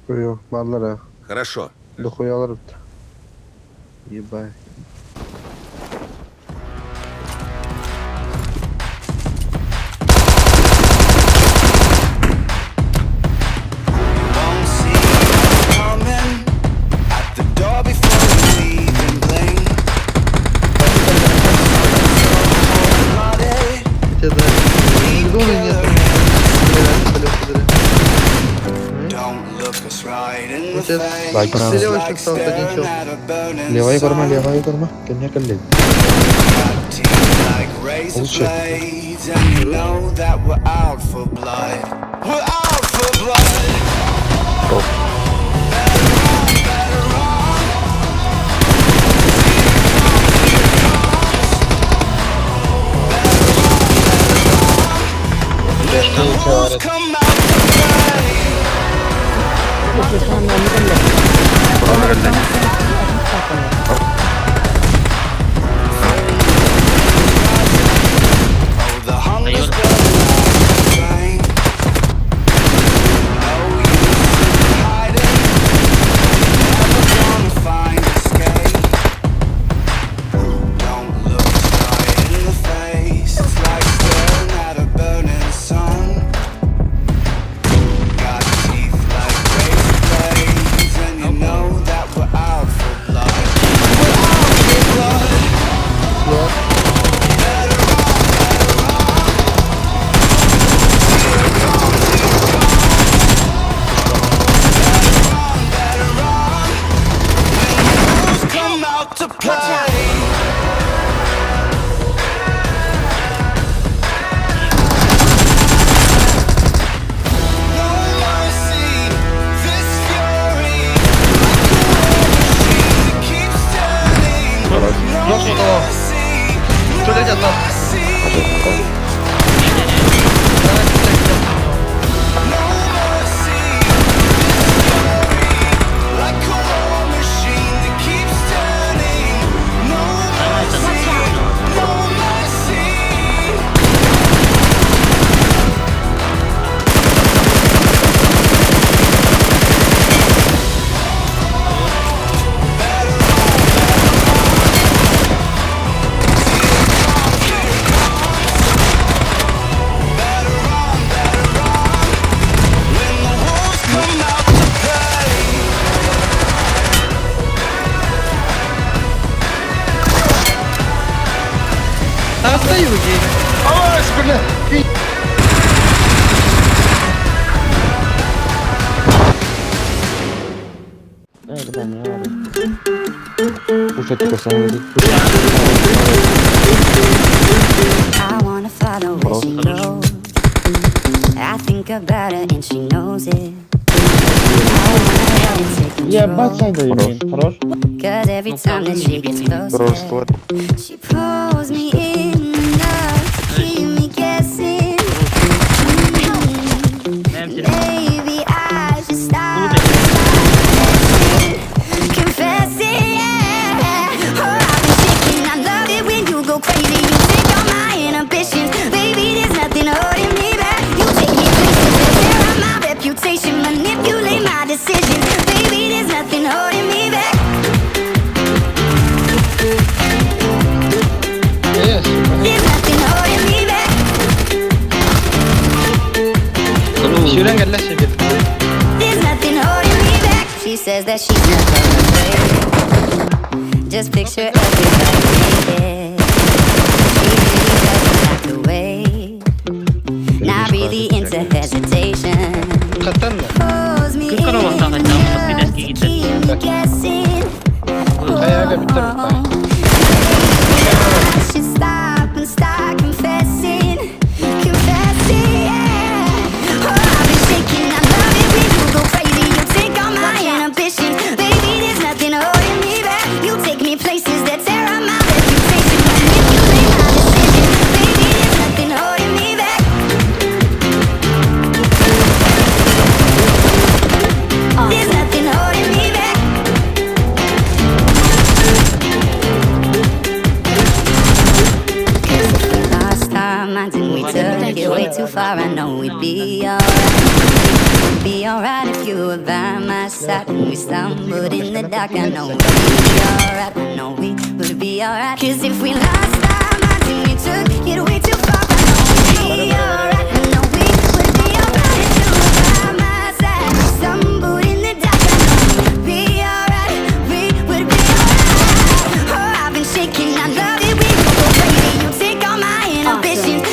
Ой, маллара. Хорошо. Дохуя алырбыт. Ебай. Won't see what's coming at the door before you leave and blink. Bloody, Тебе. don't look us right in the Сейчас. face. Бай, право. Слева Like еще остался один staring чел. at a burning Левая корма, sun. левая корма. Кемня каллей. Teeth like razor Лучше. blades, and you know that we're out for blood. We're out for blood. Who's come out to play? Oh, the hunger's burning. No use in hiding. Never gonna find escape. Don't look us right in the face. It's like staring at a burning sun. Got teeth like razor blades, and you know that we're out for blood. We're out for blood. Who's come out to play? No mercy, this fury, like a war machine that keeps turning. No mercy, Что летят там? mercy, no mercy, this fury, like a war machine that keeps turning. No mercy, no mercy. Come out to play. Да отстаю ей. Ай, бля. Пушать только самый. I wanna follow where she goes. I think about her and she knows it. I wanna let it take Ебать, control. сайда имеет. Хорош. Cause every time that she gets Хорош, closer, створ. she pulls me in enough to keep me guessing. Maybe I should stop confessing. Oh, I've been shaking. I love it when you go crazy. You take all my inhibitions. Baby, there's nothing holding me back. You take me places that tear up my reputation, manipulate my decisions. Baby, there's nothing holding me back. Yes. There's nothing holding me back. Şuradan gel lan şimdi. There's nothing holding me back. She says that she's not gonna play. Just picture everybody naked. She really doesn't have to wait. Not really into hesitation. Katan mı? Pulls me in enough to keep me guessing. Ayağa bitir. I should stop and start confessing. Confessing, yeah. Oh, I've been shaking. I love it when you go crazy. You take all my inhibitions. Baby, there's nothing holding me back. You take me places that tear up my reputation, manipulate my decisions. Baby, there's nothing holding me back. you were by my side and we stumbled in the dark. I know we'd be alright, I know we would be alright. Cause if we lost our minds and we took it way too far, I know we'd be alright, I know we would be alright. If you were by my side, we stumbled in the dark. I know we'd be alright, we would be alright. Oh, I've been shaking, I love it when you go crazy. You take all my inhibitions.